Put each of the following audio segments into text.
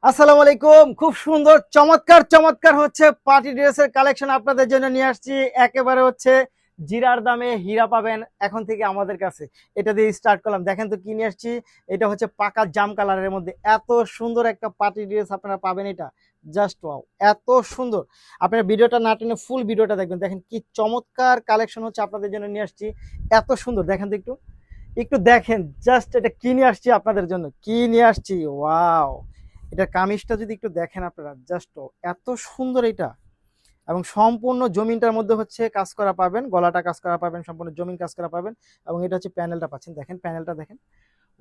আসসালামু আলাইকুম। খুব সুন্দর চমৎকার চমৎকার হচ্ছে পার্টি ড্রেসের কালেকশন আপনাদের জন্য নিয়ে আসছি। একেবারে হচ্ছে জিরার দামে হীরা পাবেন এখন থেকে আমাদের কাছে। এটা দিয়ে স্টার্ট করলাম, দেখেন তো কি নিয়ে আসছি। এটা হচ্ছে পাকা জাম কালারের মধ্যে এত সুন্দর একটা পার্টি ড্রেস আপনারা পাবেন। এটা জাস্ট ওয়াও, এত সুন্দর। আপনারা ভিডিওটা না টেনে ফুল ভিডিওটা দেখবেন, দেখেন কি চমৎকার কালেকশন হচ্ছে আপনাদের জন্য নিয়ে আসছি। এত সুন্দর, দেখেন তো একটু একটু দেখেন জাস্ট এটা কি নিয়ে আসছি আপনাদের জন্য, কি নিয়ে আসছি। ওয়াও, এটা কামিজটা যদি একটু দেখেন আপনারা, জাস্ট এত সুন্দর এটা। এবং সম্পূর্ণ জমিনটার মধ্যে হচ্ছে কাজ করা পাবেন, গলাটা কাজ করা পাবেন, সম্পূর্ণ জমিন কাজ করা পাবেন। এবং এটা হচ্ছে প্যানেলটা পাচ্ছেন, দেখেন প্যানেলটা দেখেন।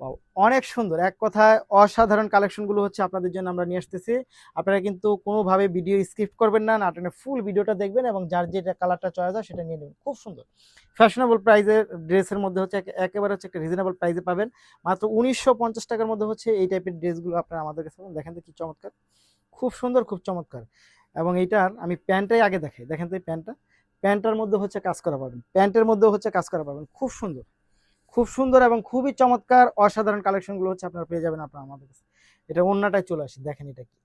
Wow, অনেক সুন্দর, এক কথায় অসাধারণ কালেকশনগুলো হচ্ছে আপনাদের জন্য আমরা নিয়ে আসতেছি। আপনারা কিন্তু কোনোভাবে ভিডিও স্কিপ করবেন না, নাটনে ফুল ভিডিওটা দেখবেন এবং যার যেটা কালারটা চয়েস হয় সেটা নিয়ে নেবেন। খুব সুন্দর ফ্যাশনেবল প্রাইজের ড্রেসের মধ্যে হচ্ছে একেবারে হচ্ছে একটা রিজনেবল প্রাইসে পাবেন। মাত্র 1950 টাকার মধ্যে হচ্ছে এই টাইপের ড্রেসগুলো আপনারা আমাদের কাছে পাবেন। দেখেন তো কি চমৎকার, খুব সুন্দর, খুব চমৎকার। এবং এইটার আমি প্যান্টটাই আগে দেখাই, দেখেন তো এই প্যান্টটা, প্যান্টটার মধ্যে হচ্ছে কাজ করা পাবেন, প্যান্টের মধ্যে হচ্ছে কাজ করা পাবেন। খুব সুন্দর, খুব সুন্দর এবং খুবই চমৎকার অসাধারণ কালেকশনগুলো হচ্ছে আপনারা পেয়ে যাবেন আপনারা আমাদের কাছে। এটা অন্যটায় চলে আসে, দেখেন এটা কি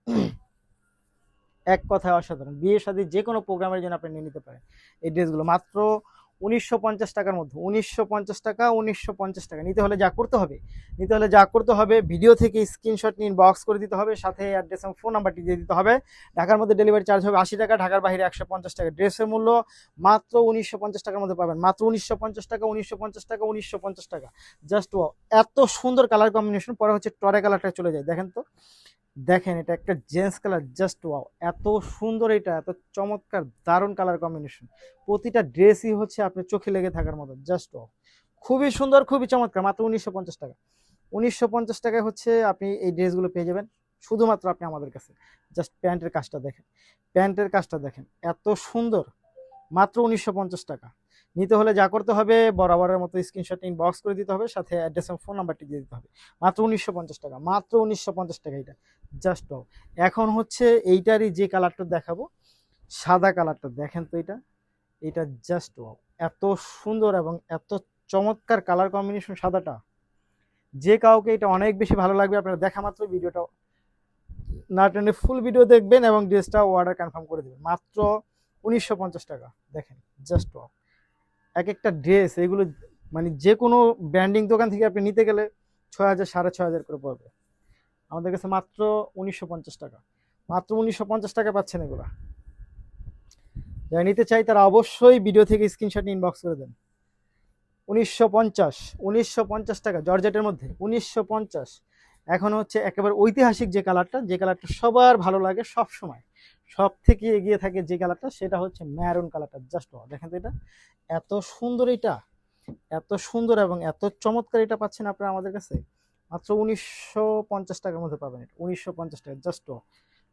এক কথায় অসাধারণ। বিয়ে শাদী যে কোনো প্রোগ্রামের জন্য আপনি নিয়ে নিতে পারেন এই ড্রেসগুলো। মাত্র 1950 টাকার মধ্যে, 1950 টাকা, 1950 টাকা। নিতে হলে যা করতে হবে ভিডিও থেকে স্ক্রিনশট নিয়ে বক্স করে দিতে হবে, সাথে অ্যাড্রেস এবং ফোন নাম্বারটি দিয়ে দিতে হবে। ঢাকার মধ্যে ডেলিভারি চার্জ হবে 80 টাকা, ঢাকার বাইরে 150 টাকা। ড্রেসের মূল্য মাত্র 1950 টাকার মধ্যে পাবেন, মাত্র 1950 টাকা, 1950 টাকা, 1950 টাকা। জাস্ট এত সুন্দর কালার কম্বিনেশন। পরে হচ্ছে টরে কালারটা চলে যায়, দেখেন তো, দেখেন এটা একটা জেন্টস কালার, জাস্ট ওয়াও, এত সুন্দর, এটা এত চমৎকার দারুণ কালার কম্বিনেশন। প্রতিটা ড্রেসই হচ্ছে আপনার চোখে লেগে থাকার মতো, জাস্ট ওয়াও, খুবই সুন্দর, খুবই চমৎকার। মাত্র 1950 টাকা, 1950 টাকায় হচ্ছে আপনি এই ড্রেসগুলো পেয়ে যাবেন শুধুমাত্র আপনি আমাদের কাছে। জাস্ট প্যান্টের কাজটা দেখেন, প্যান্টের কাজটা দেখেন, এত সুন্দর। মাত্র 1950 টাকা। নিতে হলে যা করতে হবে বরাবরের মতো স্ক্রিনশট ইনবক্স করে দিতে হবে, সাথে অ্যাড্রেস এবং ফোন নাম্বারটি দিয়ে দিতে হবে। মাত্র 1950 টাকা, মাত্র 1950 টাকা এটা, জাস্ট এখন হচ্ছে এইটারই যে কালারটা দেখাবো, সাদা কালারটা দেখেন তো, এটা এটা জাস্ট এত সুন্দর এবং এত চমৎকার কালার কম্বিনেশন সাদাটা, যে কাউকে এটা অনেক বেশি ভালো লাগবে। আপনারা দেখা মাত্র ভিডিওটা না টেনে ফুল ভিডিও দেখবেন এবং ড্রেসটা অর্ডার কনফার্ম করে দেবেন। মাত্র 1950 টাকা, দেখেন জাস্ট এক একটা ড্রেস এগুলো, মানে যে কোনো ব্র্যান্ডিং দোকান থেকে আপনি নিতে গেলে 6,000 6,500 করে পড়বে। আমাদের কাছে মাত্র 1950 টাকা, মাত্র 1950 টাকা পাচ্ছেন এগুলা। যারা নিতে চাই তারা অবশ্যই ভিডিও থেকে স্ক্রিনশট ইনবক্স করে দেন। 1950, 1950 টাকা জর্জেটের মধ্যে 1950। এখন হচ্ছে একেবারে ঐতিহাসিক যে কালারটা, যে কালারটা সবার ভালো লাগে সব সময়, সব থেকে এগিয়ে থাকে যে কালারটা, সেটা হচ্ছে ম্যারুন কালারটা। জাস্ট দেখেন তো এটা এত সুন্দর, এটা এত সুন্দর এবং এত চমৎকার। এটা পাচ্ছেন আপনারা আমাদের কাছে মাত্র 1950 টাকার মধ্যে পাবেন। এটা 1950 টাকা, জাস্ট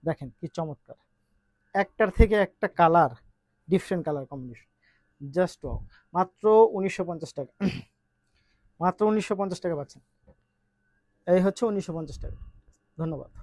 দেখেন কি চমৎকার, একটার থেকে একটা colour, different colour combination, just মাত্র 1950 টাকা, মাত্র 1950 টাকা পাচ্ছেন। এই হচ্ছে 1950 টাকা। ধন্যবাদ।